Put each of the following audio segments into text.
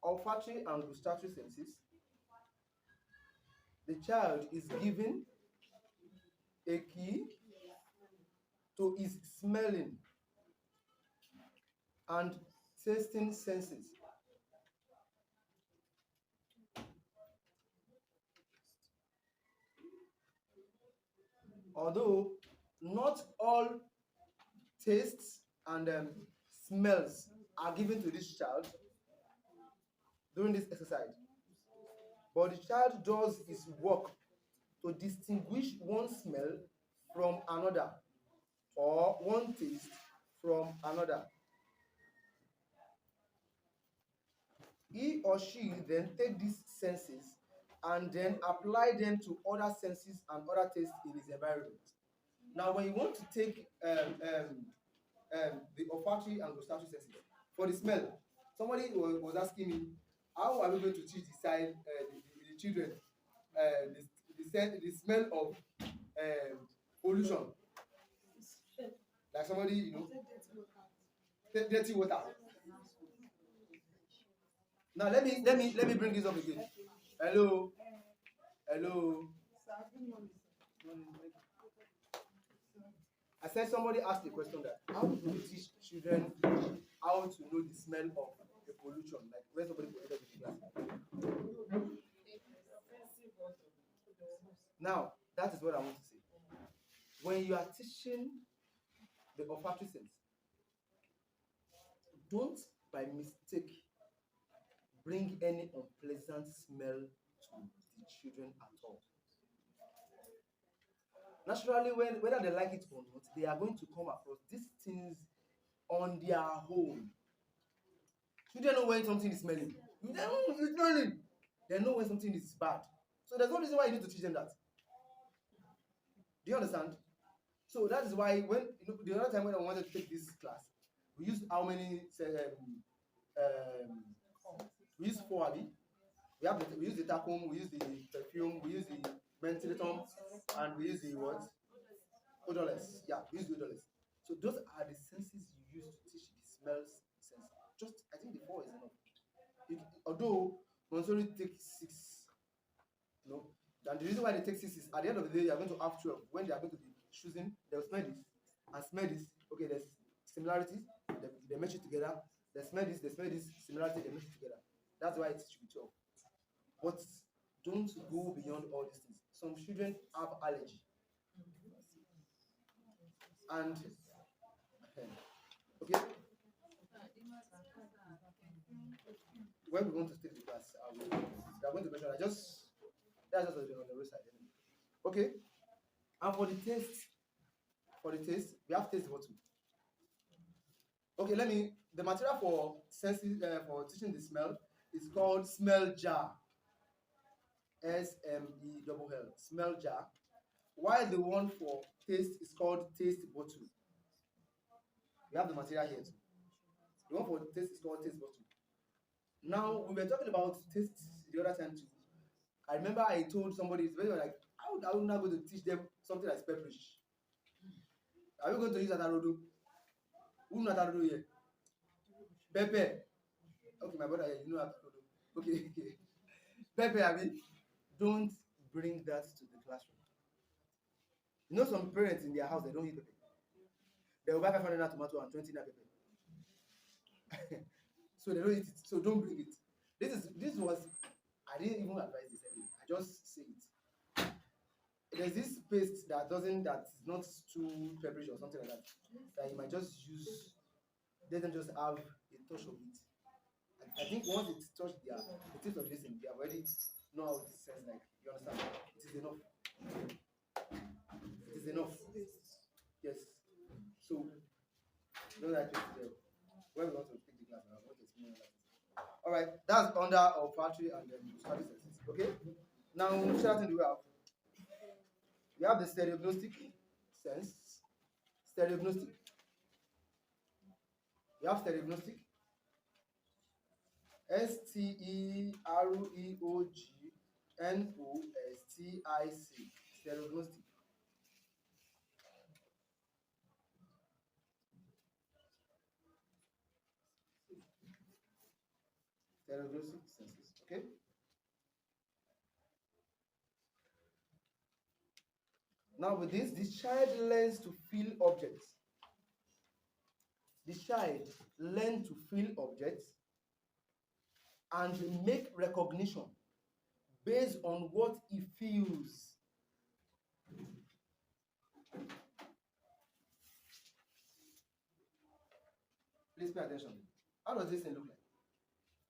olfactory and gustatory senses, the child is given a key to his smelling and tasting senses. Although not all tastes and smells are given to this child during this exercise, but the child does his work to distinguish one smell from another or one taste from another. He or she then take these senses and then apply them to other senses and other tastes in his environment. Now, when you want to take the olfactory and gustatory senses for the smell, somebody was asking me, how are we going to teach the children the smell of pollution? Like somebody, dirty water. Now let me bring this up again. Hello. I said somebody asked the question that how do we teach children how to know the smell of the pollution? Like when somebody polluted the class. Now that is what I want to say. When you are teaching the olfactory sense, don't by mistake bring any unpleasant smell to the children at all. Naturally, whether they like it or not, they are going to come across these things on their own. Children know when something is smelling. They know it's smelling. They know when something is bad. So there's no reason why you need to teach them that. Do you understand? So that is why when the other time when I wanted to take this class, we used how many we use 4 abi. We use the tacum, we use the perfume, we use the ventilator, and we use the what? Odorless. Yeah, we use the odorless. So those are the senses you use to teach the smells sense. Just I think the 4 is enough. Although Montessori takes 6, and the reason why they take 6 is at the end of the day they are going to have 12. When they are going to be choosing, they'll smell this and smell this. Okay, there's similarities, they match it together. They smell this, similarity, they match it together. That's why it should be 12. But don't go beyond all these things. Some children have allergy. And okay, when we want to take the class, we are going to mention that's just on the roadside. Okay, and for the taste, we have taste bottle. Okay, the material for sensing for teaching the smell is called smell jar. SMELL, smell jar. While the one for taste is called taste bottle. We have the material here too. The one for taste is called taste bottle. Now we were talking about taste the other time too. I remember I told somebody, it's very like, how are we not going to teach them something that's pepperish? Are we going to use atarodo? Who knows atarodo here? Pepper. Okay, my brother, you know atarodo. Okay. Pepper, Abi, don't bring that to the classroom. You know some parents in their house, they don't eat pepper. They will buy 500 tomato and 20 pepper. So they don't eat it. So don't bring it. This was, I didn't even advise this anyway. I just say it. There's this paste that's not too pepperish or something like that. That you might just use, let them just have a touch of it. I think once it touched the tip of this thing, they already know how it sounds like. You understand? It is enough. It is enough. Yes. So, know that when we want to take the class, I want to explain that. All right, that's under olfactory and gustatory senses. Okay. Now, which other thing do we have? We have the stereognostic sense. Stereognostic. We have stereognostic. STEREOGNOSTIC. Stereognostic. Stereographic senses. Okay. Now with this, the child learns to feel objects. The child learns to feel objects and make recognition based on what he feels. Please pay attention. How does this thing look like?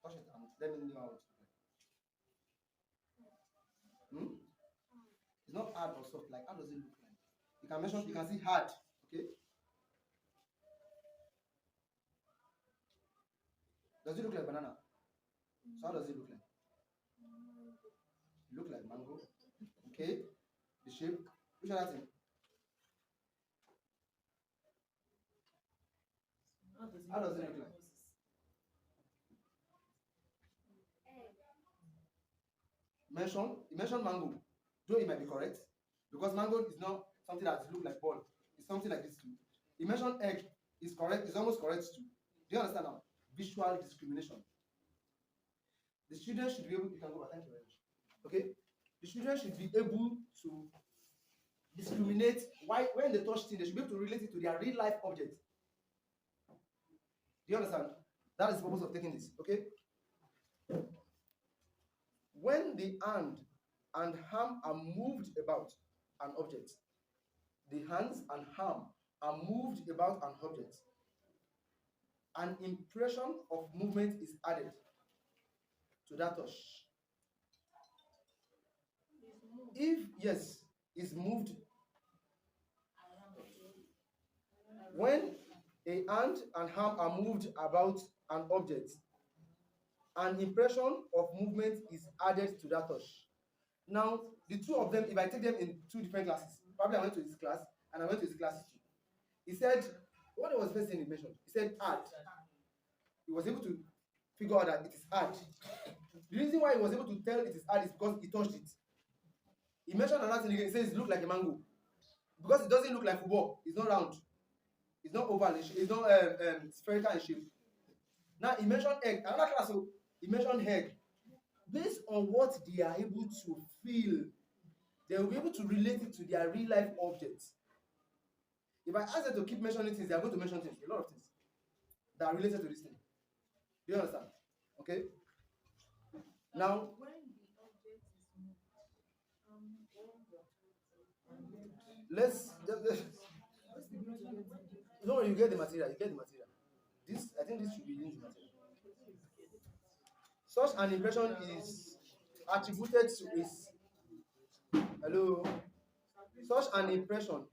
Touch it and let me know how it looks like. It's not hard or soft. Like, how does it look like? You can mention, you can see hard. Okay. Does it look like banana? So how does it look like? It look like mango. Okay. The shape. Which other thing? How does it look like? You mentioned mango. Though it might be correct, because mango is not something that looks like ball. It's something like this too. You mentioned egg. Is correct. It's almost correct too. Do you understand now? Visual discrimination. The student should be able. You can go back. Thank you very much. Okay. The children should be able to discriminate why when they touch things, they should be able to relate it to their real life object. Do you understand? That is the purpose of taking this. Okay. When the hand and arm are moved about an object, the hands and arm are moved about an object, an impression of movement is added to that touch. If yes, is moved. When a hand and arm are moved about an object, an impression of movement is added to that touch. Now, the two of them, if I take them in two different classes, probably I went to his class and I went to his class too. He said, what was the first thing he mentioned? He said, add. He was able to figure out that it is hard. The reason why he was able to tell it is hard is because he touched it. He mentioned another thing again. He says it looks like a mango. Because it doesn't look like football. It's not round. It's not oval. It's not spherical in shape. Now he mentioned egg. Another class, so he mentioned egg. Based on what they are able to feel, they will be able to relate it to their real life objects. If I ask them to keep mentioning things, they are going to mention things, a lot of things that are related to this thing. Do you understand? Okay. Now, when the object is moved, let's no, you get the material. You get the material. This, I think, this should be in the material. Such an impression is attributed to its. Hello. Such an impression.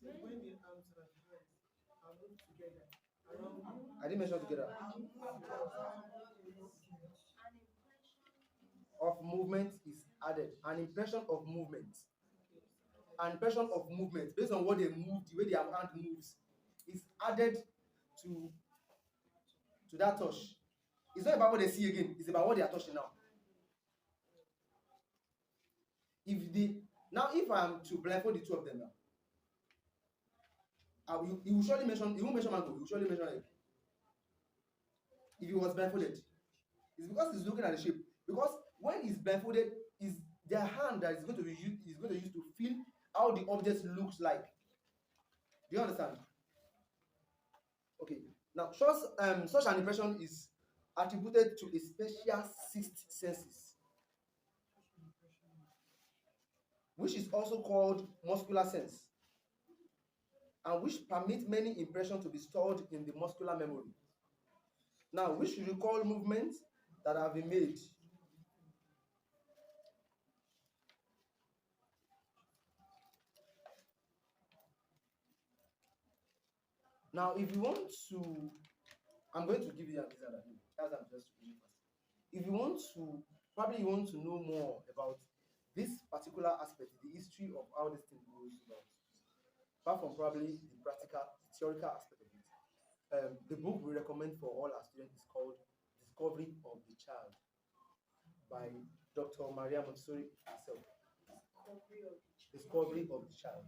When the arms and hands are moved together. I didn't mention together. Of movement is added. An impression of movement. An impression of movement based on what they move, the way their hand moves, is added to that touch. It's not about what they see again, it's about what they are touching now. If I'm to blindfold the two of them now, he will surely mention, he won't mention mango, he will surely mention egg. If he was blindfolded, it's because he's looking at the shape. Because when he's blindfolded, is their hand that is going to be used, is going to use to feel how the object looks like. Do you understand? Okay. Now, such an impression is attributed to a special sixth senses, which is also called muscular sense, and which permit many impressions to be stored in the muscular memory. Now, we should recall movements that have been made. Now, if you want to, I'm going to give you an example. That's I'm just reading first. If you want to, probably you want to know more about this particular aspect, the history of how this thing goes about, apart from probably the practical, theoretical aspect of it. The book we recommend for all our students is called Discovery of the Child by Dr. Maria Montessori herself. Discovery of the Child.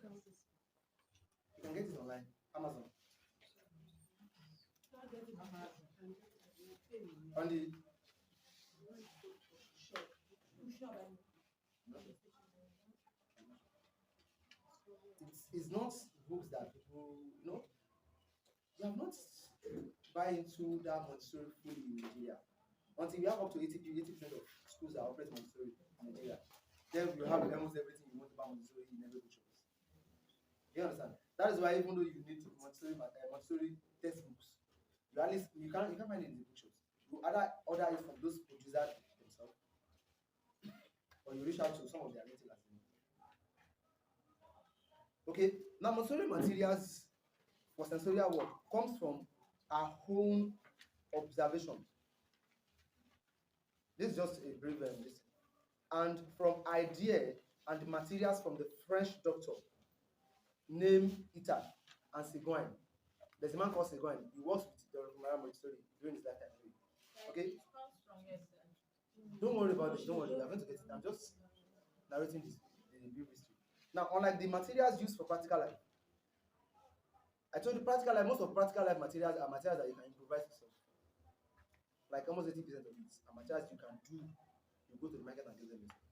You can get it online. Amazon. On the it's not books that people you have not buy into that Montessori fully in Nigeria until we have up to 80% of schools that operate Montessori in Nigeria. Then you have almost everything you want about Montessori in every bookshop. You understand? That is why even though you need Montessori textbooks, you can't find it in the bookshops. You either order it from those producers themselves, or you reach out to some of their retailers. Okay, now Montessori materials for sensorial work comes from our own observation. This is just a brief list. And from idea and the materials from the French doctor named Ita and Seguin. There's a man called Seguin. He works with the Montessori during his lifetime. Okay? Don't worry about this. Don't worry. I'm going to get it. I'm just narrating this in a brief history. Now, unlike the materials used for practical life, I told you practical life, most of practical life materials are materials that you can improvise yourself. Like almost 80% of it are materials you can do. You go to the market and get them yourself.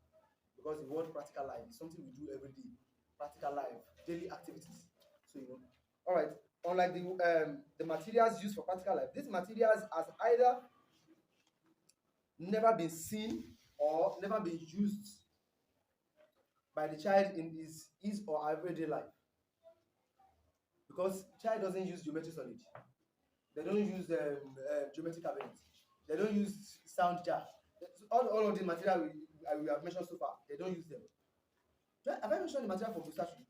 Because the word practical life is something we do every day. Practical life, daily activities. So all right. Unlike the materials used for practical life, these materials has either never been seen or never been used by the child in his or her everyday life. Because child doesn't use geometry solid. They don't use geometry cabinet. They don't use sound jar. All of the material we have mentioned so far, they don't use them. Have I mentioned the material for Musashi?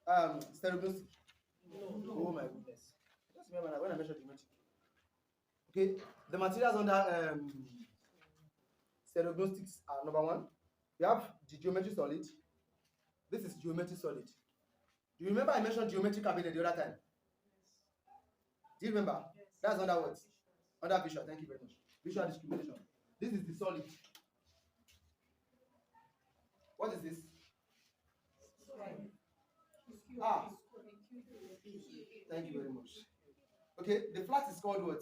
Stereognostic. No. Oh my goodness. I just remember when I mentioned geometry. Okay, the materials under stereognostics are number one. We have the geometry solid. This is geometry solid. Do you remember I mentioned geometry cabinet the other time? Do you remember? Yes. That's under what? Under visual. Thank you very much. Visual discrimination. This is the solid. What is this? Ah. Thank you very much. Okay, the flat is called what?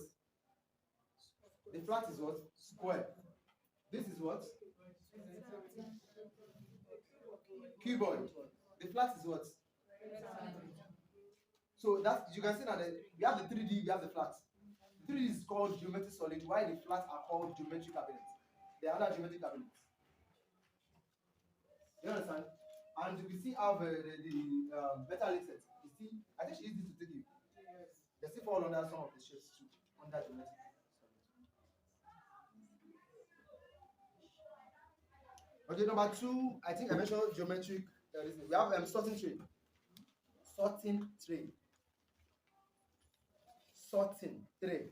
The flat is what? Square. This is what? Cuboid. The flat is what? So that you can see that we have the 3D, we have the flat. The 3D is called geometry solid, while the flats are called geometry cabinets. They are under geometry cabinets. You understand? And we see how the metal set. You see, I think she used this to take you. Yes. They still fall under some of the shapes too, under geometry. Okay, number two, I think I mentioned geometric. We have sorting tray. Sorting tray. Sorting tray.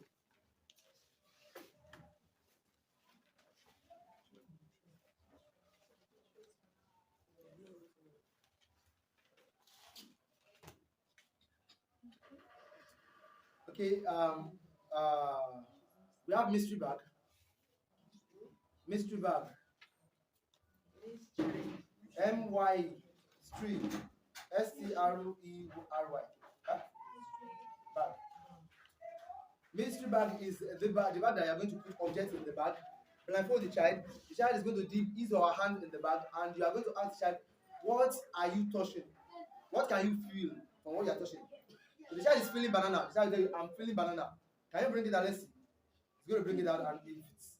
Okay, we have mystery bag. Mystery bag. M-Y street. S-T-R-E-R-Y. Bag. Mystery bag is the bag that you are going to put objects in the bag. Blindfold the child. The child is going to dip his or her hand in the bag, and you are going to ask the child, what are you touching? What can you feel from what you are touching? So the child is feeling banana. The child is saying, I'm feeling banana. Can you bring it out? Let's see. He's going to bring it out, and if it's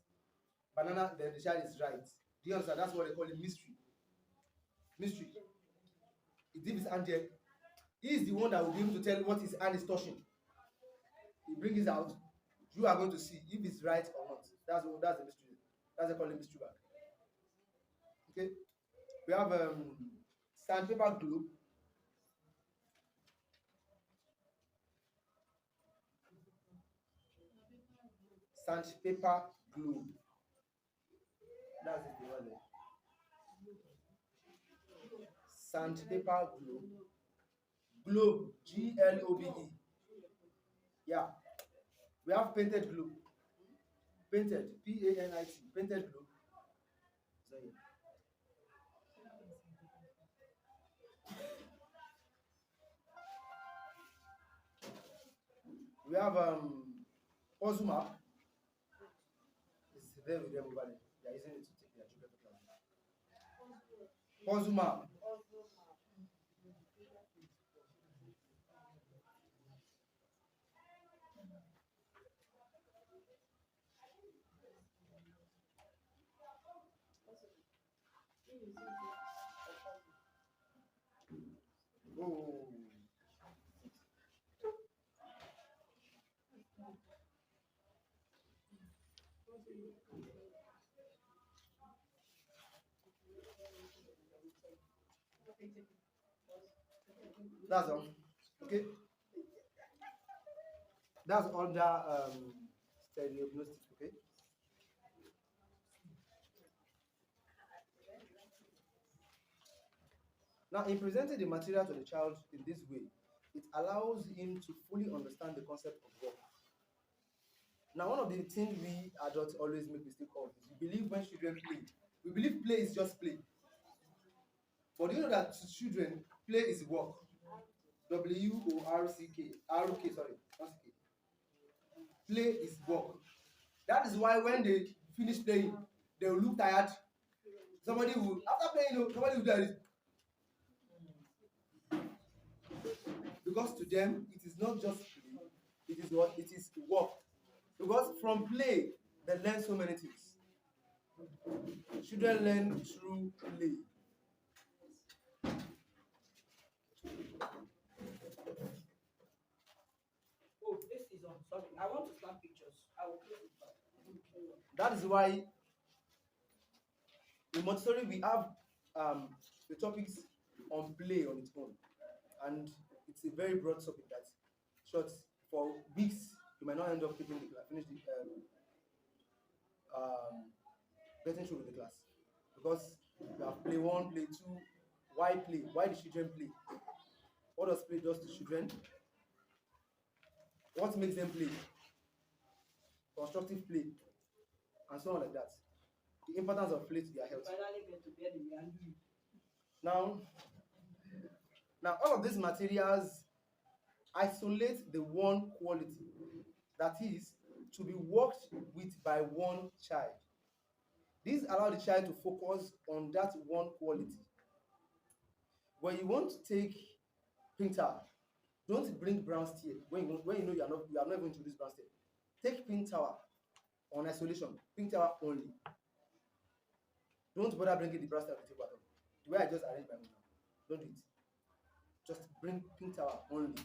banana, then the child is right. Do you understand? That's what they call it, mystery. Mystery. He dips his hand there. He is the one that will be able to tell what his hand is touching. He brings it out. You are going to see if it's right or not. That's the mystery. That's what they call it, mystery bag. Okay. We have sandpaper glue. Sandpaper glue. That's it. Sandpaper glue. Globe. G-L-O-B-E. Yeah. We have painted glue. Painted. P-A-N-I-T. Painted glue. So, yeah. We have puzzle map. It's there with them over there. They are using it to take their geography class. Puzzle map. Oh, that's all. Okay, that's under stereognostic. Okay. Now, in presenting the material to the child in this way, it allows him to fully understand the concept of work. Now, one of the things we adults always make mistake of is we believe when children play, we believe play is just play. But do you know that to children, play is work? WORK, RK, sorry, not CK. Play is work. That is why when they finish playing, they will look tired. Somebody will, after playing, somebody will do this. Because to them, it is not just play, it is what? It is work. Because from play, they learn so many things. Children learn through play. Oh, this is on. Sorry, I want to snap pictures. I will close it back. That is why in Montessori we have the topics on play on its own, and it's a very broad topic that short for weeks you might not end up taking the class, finish the getting through with the class because you have play one, play two. Why play? Why the children play? What does play does to children? What makes them play? Constructive play, and so on like that. The importance of play to their health. Finally get to bed in the end. Now, all of these materials isolate the one quality that is to be worked with by one child. This allows the child to focus on that one quality. When you want to take printer, don't bring brown steel when you know you are not going to use brown steel. Take pin tower on isolation, pin tower only. Don't bother bringing the brown steel on the table at all. The way I just arranged my own now. Don't do it. Just bring pin tower only.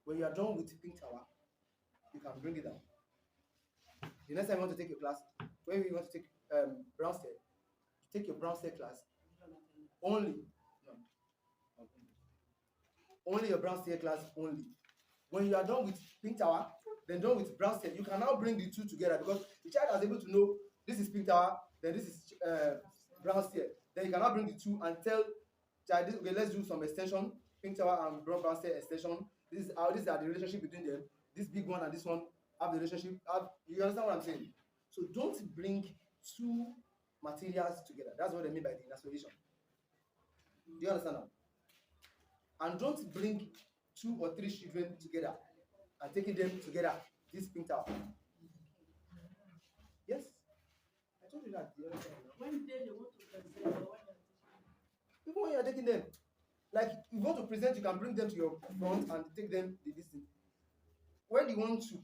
When you are done with pin tower, you can bring it down. The next time you want to take a class, when you want to take brown steel, you take your brown steel class only. Only your brown steel class only. When you are done with pink tower, then done with brown steel, you can now bring the two together because the child is able to know this is pink tower, then this is brown steel. Then you can now bring the two and tell child, okay, let's do some extension, pink tower and brown steel extension. This is the relationship between them. This big one and this one have the relationship. You understand what I'm saying? So don't bring two materials together. That's what I mean by the isolation. Do you understand now? And don't bring 2 or 3 children together and taking them together. This pink tower. Yes, I told you that the other time. When they want to present, Even when you are taking them, like you want to present, you can bring them to your front and take them the distance. When you want to,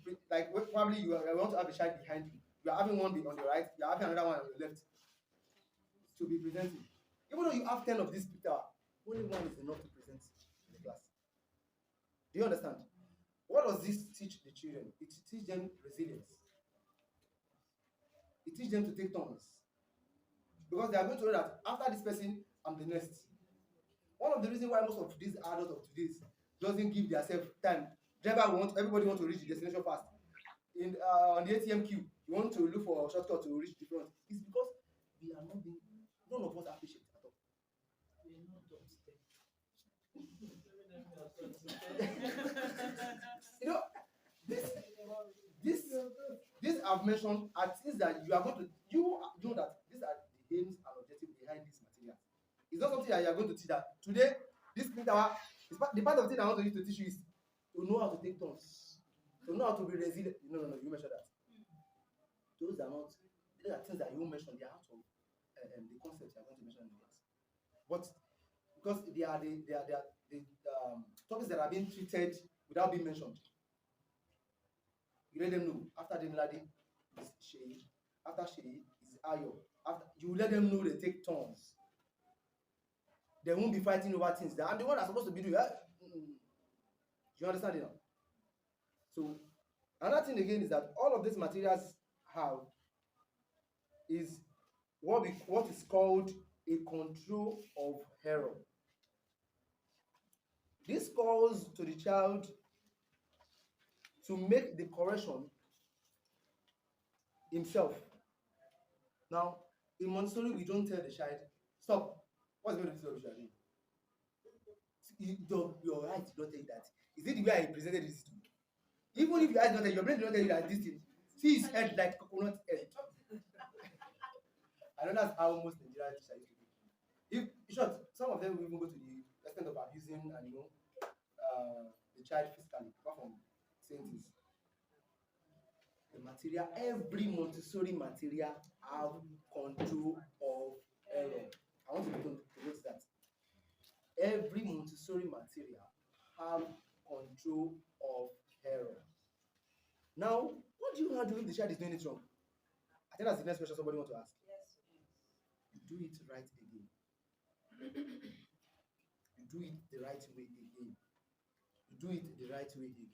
probably you want to have a child behind you. You are having one on your right, you are having another one on your left to be presenting. Even though you have 10 of this pink tower, only one is enough to present in the class. Do you understand? What does this teach the children? It teaches them resilience. It teaches them to take turns. Because they are going to know that after this person, I'm the next. One of the reasons why most of these adults of today doesn't give themselves time. Everybody wants to reach the destination fast. On the ATM queue, you want to look for a shortcut to reach the front. It's because we are not being, none of us are patient at all. we are not done step. You know, this I've mentioned are things that you are going to, you know that these are the aims and objectives behind this material. It's not something that you are going to teach that today, this printer, the part of the thing I want to use to teach you is to know how to take turns. To know how to be resilient. No, no, no, you mentioned that. Those are not, these are things that you mention, they are out of the concepts you are going to mention in the class. But because they are the topics that are being treated without being mentioned. You let them know after the Nladi is Shei, after Shei is Ayo. After you let them know they take turns. They won't be fighting over things. That I'm the one that's supposed to be doing. You understand it now? So another thing again is that all of these materials have is what is called a control of error. This calls to the child to make the correction himself. Now, in Montessori, we don't tell the child, stop. What's going to do this rubbish you are doing? Your right to not take that. Is it the way I presented this to you? Even if your eyes not tell you, your brain did not tell you that this thing, see his head like coconut head. I know that's how most Nigerian teachers used to be. If in short, some of them will even go to the extent of abusing and the child physically, apart from saying things. The material, every Montessori material have control of error. I want you to notice that. Every Montessori material have control of error. Now, what do you do if the child is doing it wrong? I think that's the next question somebody wants to ask. Yes. You do it right again. You do it the right way again. You do it the right way again.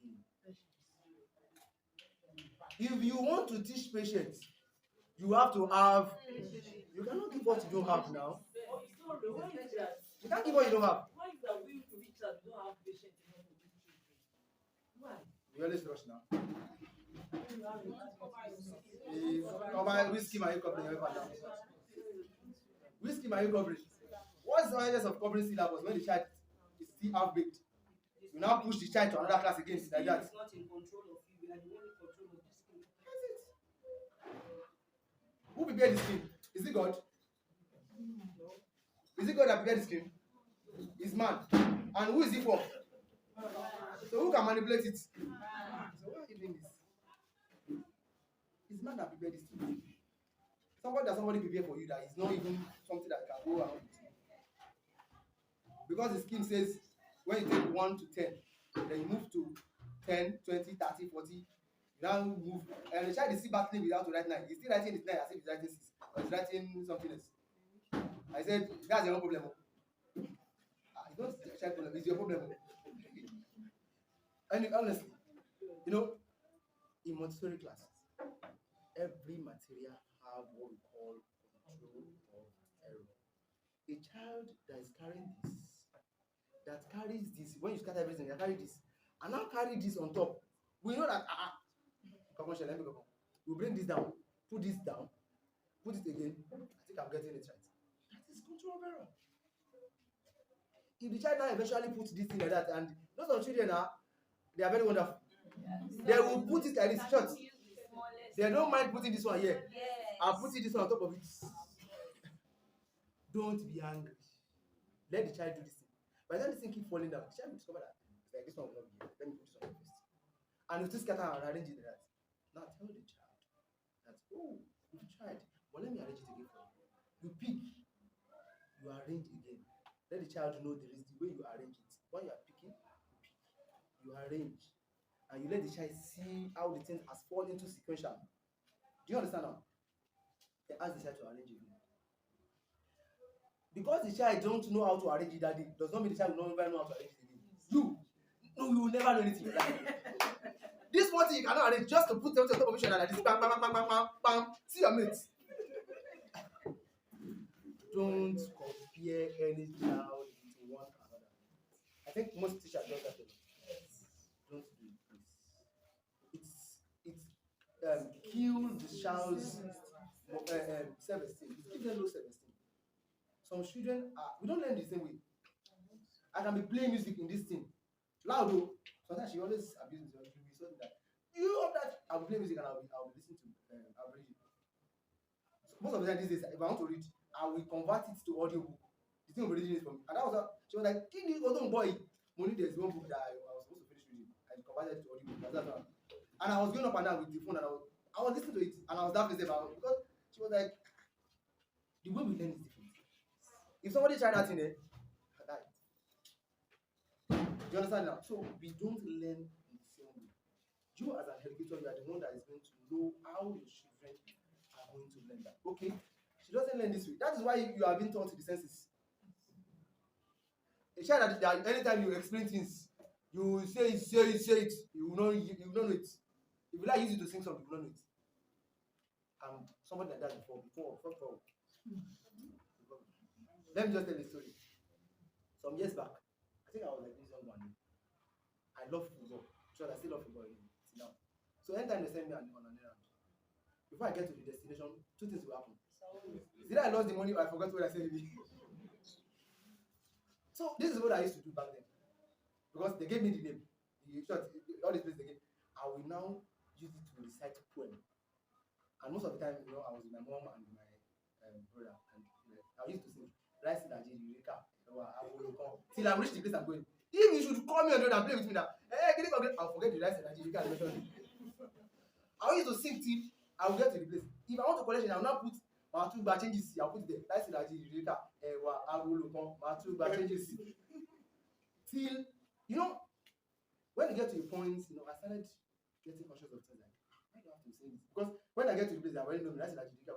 If you want to teach patience, you have to have. You cannot give what you don't have now. Oh, sorry, why is that? You can't give what you don't have. Why is that we teachers don't have patience enough with these children? Why? You always rush now. You have to Which scheme are you covering? Which scheme are you covering? What's the essence of covering syllabus when the child is still half baked? You now push the child to another class again like that. It's not in control of you. We are the one in control of this scheme. That's it. Who prepared the scheme? Is it God? No. Is it God that prepared the scheme? It's man. And who is it for? So who can manipulate it? So why are you doing this? It's man that prepared this scheme. Somebody prepare for you that is not even something that can go around with you. Because the scheme says when you take 1 to 10, then you move to 10, 20, 30, 40, you now move, and the child is still battling without to write 9. He's still writing his 9 as if he's writing 6, or he's writing something else. I said, that's your own problem. It's not the child problem, it's your problem. And honestly, in Montessori classes, every material have what we call control of error. A child that is carrying this, that carries this, when you scatter everything, you carry this, and now carry this on top. We know that we bring this down, put this down, put it again. I think I'm getting it right. That is control of error. If the child now eventually puts this thing like that, and those of children they are very wonderful. They will put it like this short. They don't mind putting this one here. I'll put this one on top of it. Don't be angry. Let the child do this thing. By the time this thing keep falling down, the child will discover that it's like this one will not be here. Let me put this one first. And you just scatter and arrange it like that. Now tell the child that, oh, you tried, but let me arrange it again for you. You pick, you arrange again. Let the child know there is the way you arrange it. When you are picking, you pick, you arrange, and you let the child see how the thing has fallen into sequential. Do you understand now? They ask the child to arrange again. Because the child don't know how to arrange it that day, does not mean the child will never know how to arrange it again. You will never know anything like that. This one thing you cannot arrange just to put them on top of each other like this. Bam, bam, bam, bam, bam, bam. See your mates. Don't compare any child to one another. I think most teachers don't that. Don't do this. It kills the child's self-esteem. It gives them low self-esteem. Some children we don't learn the same way. I can be playing music in this thing. Loud though. Sometimes she always abuses me. She'll be something that you hope that I'll be playing music and I'll be listening to I'll read it. So most of the time these days, if I want to read, I will convert it to audiobook. The thing will be reading it for me. And that was she was like, "Kini, oh don't boy." Only there's one book that I was supposed to finish reading. I converted it to audiobook. That's And I was going up and down with the phone, and I was listening to it, and I was that visible because she was like, the way we learn is different. If somebody tried that in there, die. Do you understand now? So we don't learn in the same way. You as an educator, you are the one that is going to know how your children are going to learn that. Okay, she doesn't learn this way. That is why you are being taught to the senses. A child that anytime you explain things, you say it, you will not know it. If you like use it to sing something, you will not know it. Somebody like that before. Let me just tell a story. Some years back, I think I was like this young one. I love football. Sure, I still love football now. So anytime they send me on an errand, before I get to the destination, two things will happen. Either I lost the money or I forgot what I said. So this is what I used to do back then. Because they gave me the name. All these places they gave. I will now use it to recite a poem. And most of the time, I was with my mom and my brother. And I used to sing Rice in Nigeria, till I reach the place I'm going. If you should call me on the road and play with me now, I'll forget the Rice in Nigeria. I used to sing till I will get to the place. If I want to collection, I will not put Matuba changes. I'll put it there. Rice in Nigeria, Matuba changes. Till, when you get to a point, I started getting conscious of things like, why do I have to say this? Because when I get to the place, I already know me. Rice in Nigeria,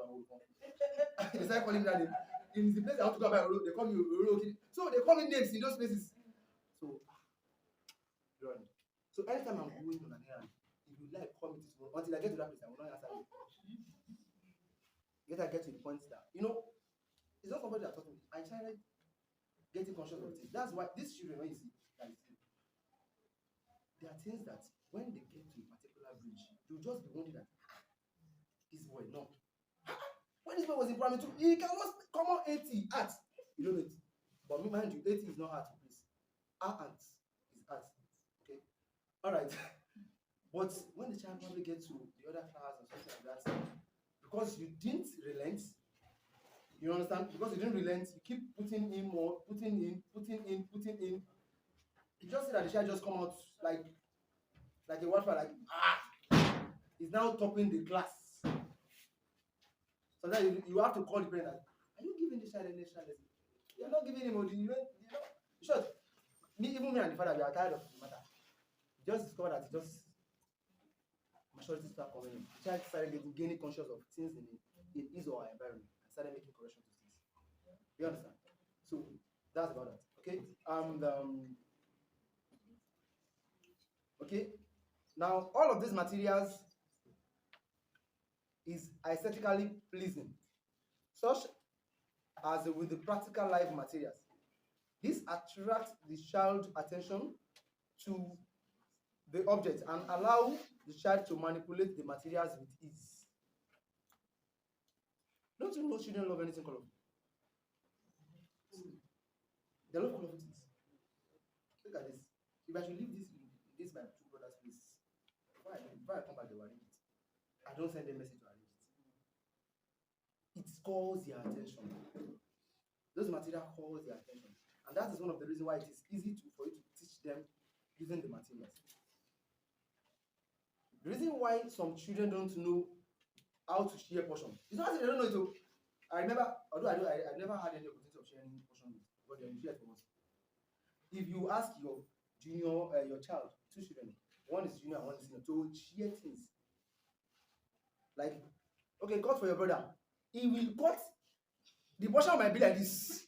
they start calling me that name. In the place I want to go by road, they call me Oro. So they call me names in those places. So anytime I'm going on an errand, if you like, call me this morning. Until I get to that place, I will not answer you. Yet I get to the point that, it's not somebody that taught me. I started getting conscious of things. That's why these children, when you see, there are things that when they get to a particular bridge, they'll just be wondering that, this boy, no. When this boy was in primary 2, he can almost come on 80 art. You don't know it. But me, mind you, 80 is not art, please. Art is art. Okay? Alright. But when the child probably gets to the other class or something like that, because you didn't relent, you understand? Because you didn't relent, you keep putting in more, putting in. You just see that the child just come out like a wildfire, he's now topping the class. Sometimes you have to call the parent. Are you giving this child an extra lesson? You're not giving him, short. Even me and the father, we are tired of the matter. We just discovered that maturity started coming in. The child started gaining conscious of things in his or her environment and started making corrections to things. You understand? So that's about that. Okay. Okay. Now all of these materials is aesthetically pleasing, such as with the practical life materials. This attracts the child's attention to the object and allow the child to manipulate the materials with ease. Don't you know children love anything colorful? They love colorful things. Look at this. If I should leave this my two brothers' place, before I come back, they will arrange it. I don't send them a message to arrange it. It calls their attention. Those materials calls their attention. And that is one of the reasons why it is easy for you to teach them using the materials. The reason why some children don't know how to share portion, it's not that they don't know it. I remember, although I never had any opportunity of sharing portion with, but they share for us. If you ask your child, two children, one is junior and one is senior, to share things, like, okay, cut for your brother, he will cut, the portion might be like this.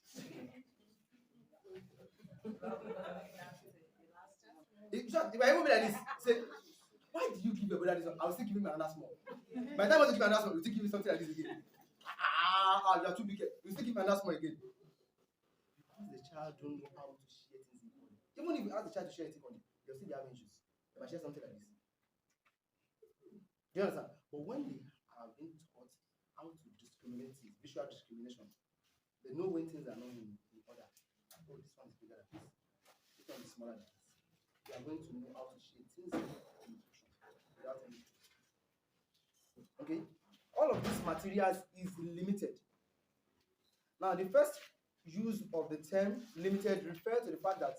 If I even be like this, say, why did you give your brother this one? I'll still give him another small. By the time I want to give another small, you'll still give me something like this again. You are too big. You'll still give me another small again. Because the child don't know how to share things equally. Even if you ask the child to share it equally, they'll still be having issues. If I share something like this. Do you understand? But when they are being taught how to discriminate things, visual discrimination, they know when things are not in order. Oh, this one is bigger than this. This one is smaller than this. They are going to know how to share things in proportion without any issues. Okay? All of these materials is limited. Now, the first use of the term limited refers to the fact that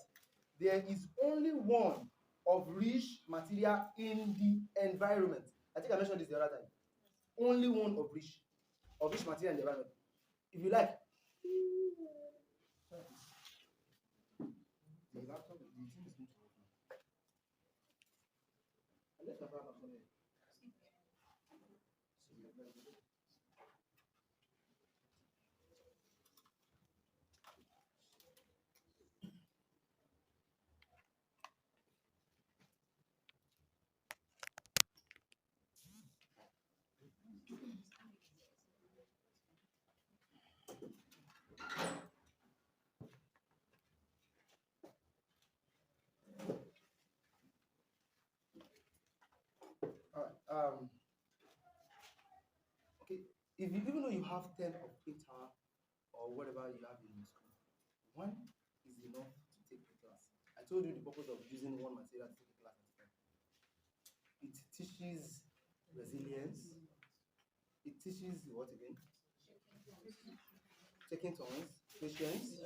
there is only one of rich material in the environment. I think I mentioned this the other time. Only one of rich material in the environment. If you like, the laptop, the thing is going to work now. Unless my power bank is all right. Okay. If you even though you have 10 of data or whatever you have in your school, one is enough to take the class. I told you the purpose of using one material to take a class at a time. It teaches resilience. It teaches what again? Taking turns, patience.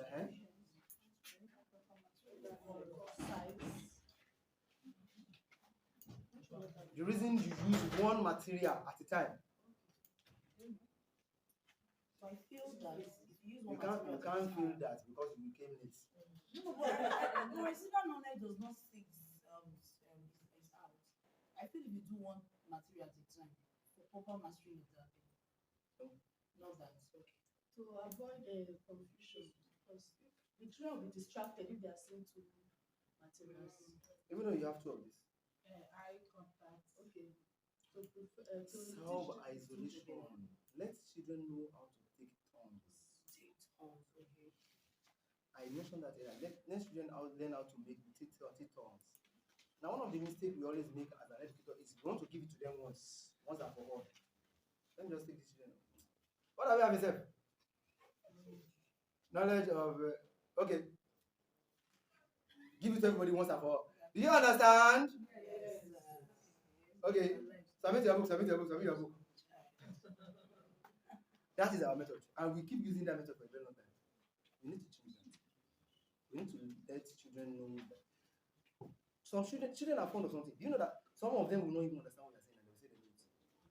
The reason you use one material at a time. So I feel that if you use You one can't feel that because you became late. No, but the residual knowledge does not stick is out. I feel if you do one material at a time for proper mastery of that thing. Not that. Okay. To avoid confusion, because the children will be distracted if they are seeing two materials. Even though you have two of this. Eye contact. Okay. Self isolation. Let children know how to take turns. Okay. I mentioned that earlier. Let children learn how to take turns. Now, one of the mistakes we always make as an educator is we want to give it to them once and for all. Let me just take this children. What have you have yourself? Knowledge of okay. Give it to everybody once and for all. Do you understand? Yes. Okay. Submit your book. That is our method. And we keep using that method for a very long time. We need to change that. We need to let children know that. Some children are fond of something. Do you know that some of them will not even understand what they're saying and they will say they know it.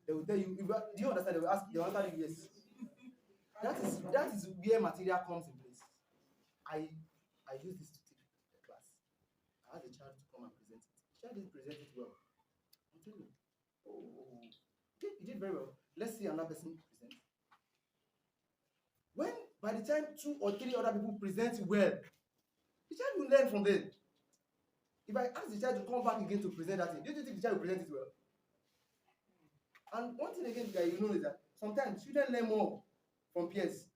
They will tell you, do you understand? They will answer you yes. That is where material comes in place. I use this to teach the class. I asked the child to come and present it. The child didn't present it well. I'm telling you. Okay, he did very well. Let's see another person present. When by the time 2 or 3 other people present well, the child will learn from them. If I ask the child to come back again to present that thing, do you think the child will present it well? And one thing again that you know is that sometimes children learn more from peers.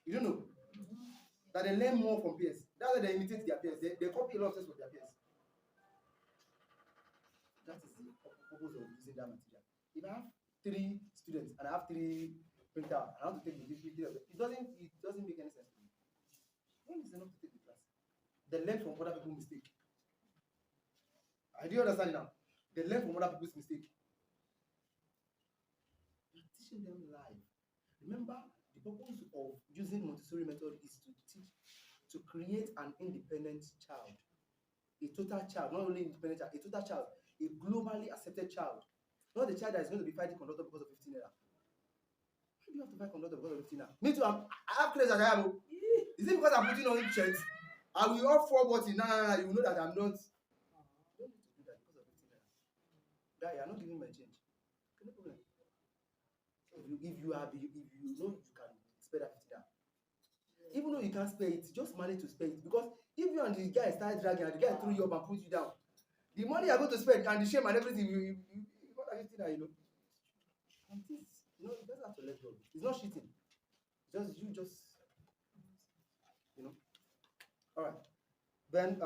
You don't know that they learn more from peers. That's why they imitate their peers. They copy a lot of things from their peers. That is the purpose of using that material. If I have 3 students and I have 3 printers and I want to take the 3 of them, it doesn't make any sense to me. One is enough to take the class. They learn from other people's mistake. Do you understand now? They learn from other people's mistake. You're teaching them live. Remember, the purpose of using Montessori method is to create an independent child, a total child, not only independent child, a total child, a globally accepted child, not the child that is going to be fighting conductor because of 15 naira. Why do you have to fight conductor because of 15 naira? Me too, I have crazy as I am. Is it because I'm putting on shirts? I will off 4 buttons. Nah, you know that I'm not. You don't need to do that because of 15 naira. Guy, you are not giving my change. Okay, no problem. If you know you can spare that 50 naira. Even though you can't spare it, just manage to spare it. Because if you and the guy start dragging and the guy threw you up and put you down, the money you are going to spend and the shame and everything, you got 50 naira, you know. And this, you just have to let go. It's not cheating. Just you know. All right. Then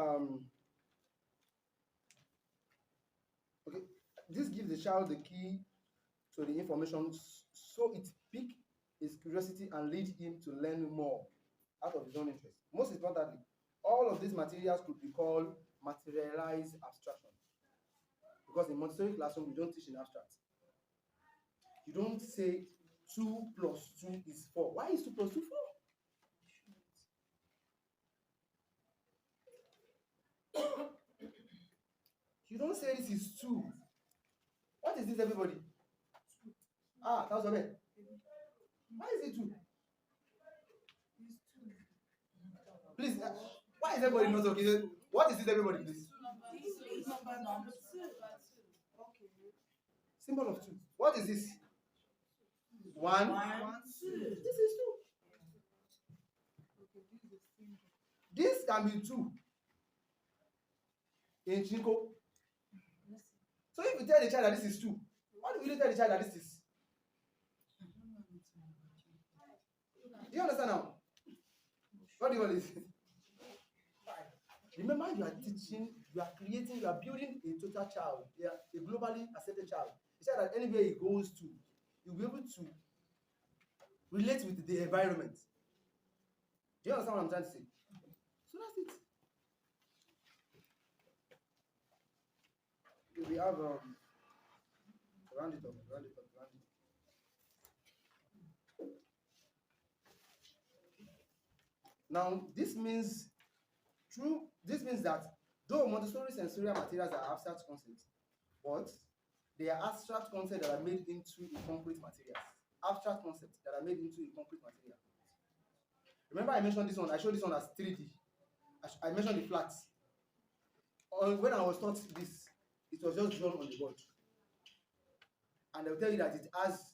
okay, this gives the child the key to the information, so it piques his curiosity and leads him to learn more out of his own interest. Most importantly, all of these materials could be called materialized abstraction, because in Montessori classroom we don't teach in abstract. You don't say 2 plus 2 is 4. Why is 2 plus 2 4? You don't say this is 2. What is this, everybody? Ah, that's okay. Why is it 2? Please, why is everybody not okay? What is it, everybody, please? This is number 2. Symbol of 2. What is this? 1. 1, 2. This is 2. This can be 2 in Chinko. So if you tell the child that this is 2, what will you tell the child that this is? Do you understand now? What do you want to say? Remember, you are teaching, you are creating, you are building a total child, a globally accepted child. You said that anywhere he goes to, you'll be able to relate with the environment. Do you understand what I'm trying to say? So that's it. Okay, we have round it up. Now this means that though Montessori sensorial materials are abstract concepts, but they are abstract concepts that are made into a concrete material. Abstract concepts that are made into a concrete material. Remember, I mentioned this one. I showed this one as 3D. I mentioned the flats. When I was taught this, it was just drawn on the board, and they'll tell you that it has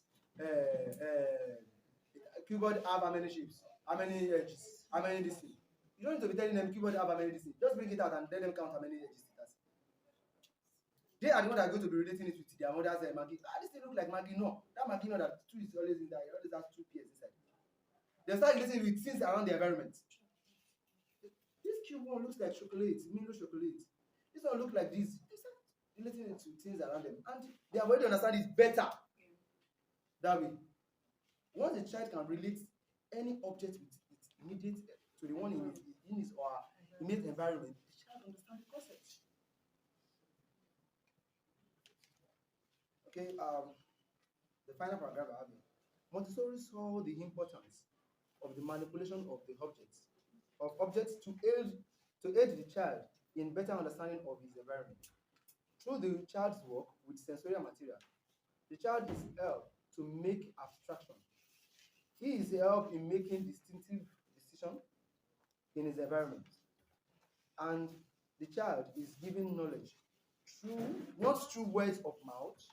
keyboard have how many shapes, how many edges, how many this thing. You don't need to be telling them keyboard have how many this thing. Just bring it out and let them count how many edges it has. They are the ones that are going to be relating it with their mother's Maggie. This thing look like Maggie. No, that Maggie, no, that 2 is always in there. It always has 2 pairs inside. They start relating with things around the environment. This cube one looks like chocolate, Milo chocolate. This one look like this. They start relating it to things around them, and they are going to understand it better that way. Once a child can relate any object with its immediate to the one in his or her immediate environment, the child understands the concept. Okay, the final paragraph I have here. Montessori saw the importance of the manipulation of the objects to aid the child in better understanding of his environment. Through the child's work with sensorial material, the child is helped to make abstraction. He is helped in making distinctive decisions in his environment, and the child is given knowledge not through words of mouth,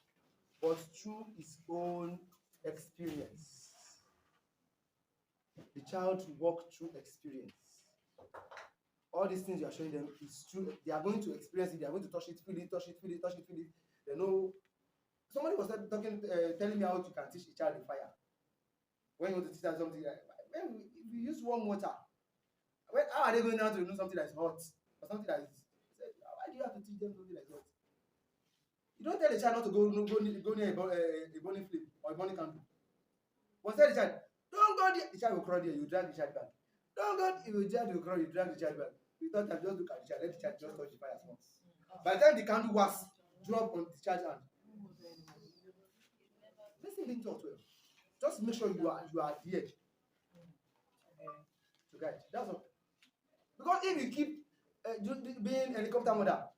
but through his own experience. The child walk through experience. All these things you are showing them is true. They are going to experience it. They are going to touch it, feel it, touch it, feel it, touch it, feel it. They know. Somebody was telling me how you can teach a child in fire. When you want to teach them something, if you use warm water, how are they going now to know something that is hot or something that is? Why do you have to teach them something that is hot? You don't tell the child not to go near a burning flame or a burning candle. But tell the child, don't go there. The child will crawl there. You drag the child back. Don't go. If you drag, you crawl. You drag the child back. You thought that just look at the child. Let the child just touch the fire once. By the time the candle was drop on the child's hand, listen being taught well. Just make sure you are there to guide. That's all. Because if you keep being helicopter mother,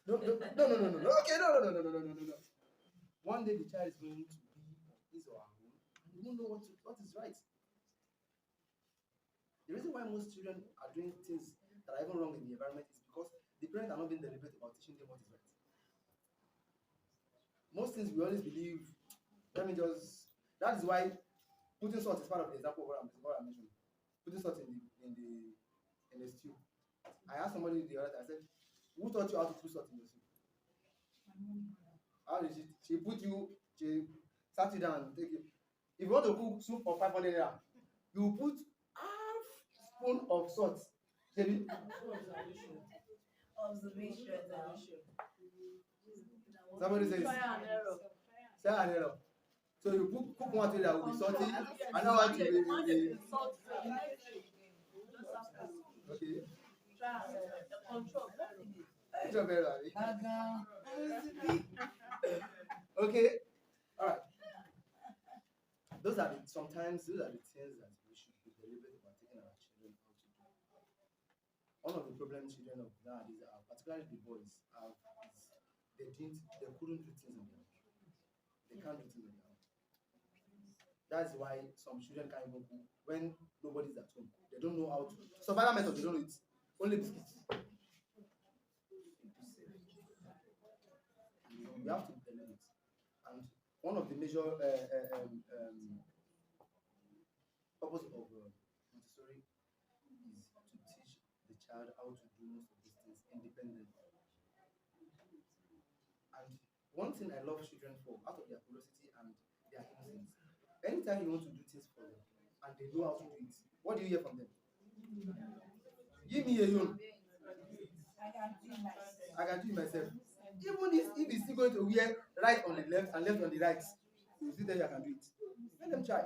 no. Okay, no. One day the child is going to be his or her own, and you won't know what is right. The reason why most children are doing things that are even wrong in the environment is because the parents are not being deliberate about teaching them what is right. Most things we always believe. That is why putting salt is part of the example of what I'm mentioning. Putting salt in the stew. I asked somebody the other time, I said, who taught you how to put salt in your soup? How did she put you, she sat you down and take it. If you want to cook soup for 500 naira, you put half spoon of salt. Observation. Somebody says, try and error. So you cook one thing that will be salty, and now one thing will be okay. Okay. All right. Those are the things that we should be deliberate about taking our children out to do. One of the problem children of nowadays are, particularly the boys, have is they couldn't do things on their own. They can't do things on their own. That's why some children can't even cook when nobody's at home. They don't know how to. Survival method, they don't know it. Only biscuits. We have to implement it. And one of the major purpose of Montessori is to teach the child how to do most of these things independently. And one thing I love children for, out of their curiosity and their innocence, anytime you want to do things for them and they know how to do it, what do you hear from them? Give me a loan. I can do it myself. Even if he's still going to wear right on the left and left on the right, you still tell you I can do it. Let them try.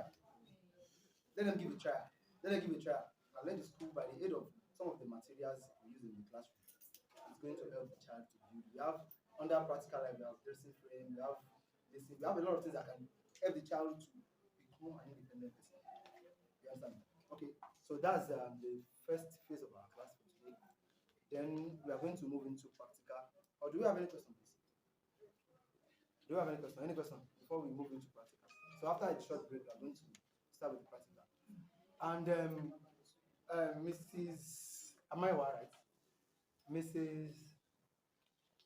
Let them give a try. Let them give a try. And let the school, by the aid of some of the materials we use in the classroom, it's going to help the child to build. We have under practical life, we have dressing frame, we have this, we have a lot of things that can help the child to become an independent person. You understand? Okay, so that's the first phase of our class for today. Then we are going to move into practical. Or do we have any question, please? Do you have any question? Any question before we move into practical? So after a short break, we are going to start with the practical. And Mrs. Am I right? Mrs.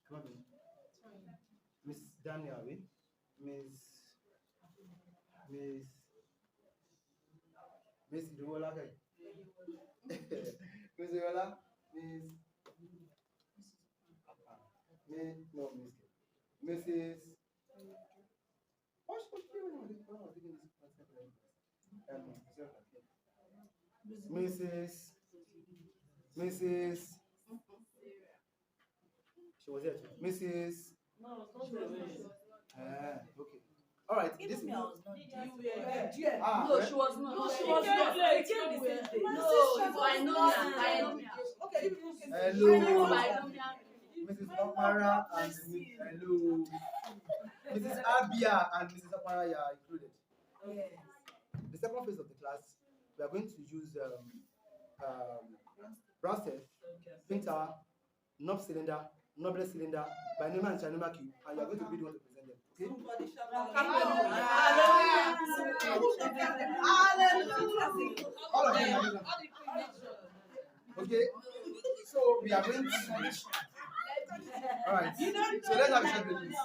Come on, Miss Daniel, Miss Idola, Miss Idola, Mrs. What's Mrs. She was there too. Mrs. Okay. All right. This Even me, I was not there. No, she was not. No, she She was came not. late. She came the same day. No, sister I know was her. there. I know her. Okay, you came. Hello. Mrs. Mrs. Okpara and hello. Mrs. Abia and Mrs. Okpara are included. Yes. The second phase of the class, we are going to use bracelet, pink tower, knob cylinder, knobless cylinder, binomial and trinomial cube, and you are going to be the one to present them. Okay? All of them are doing that. Okay, so we are going to. All right. So let's have a short break, please.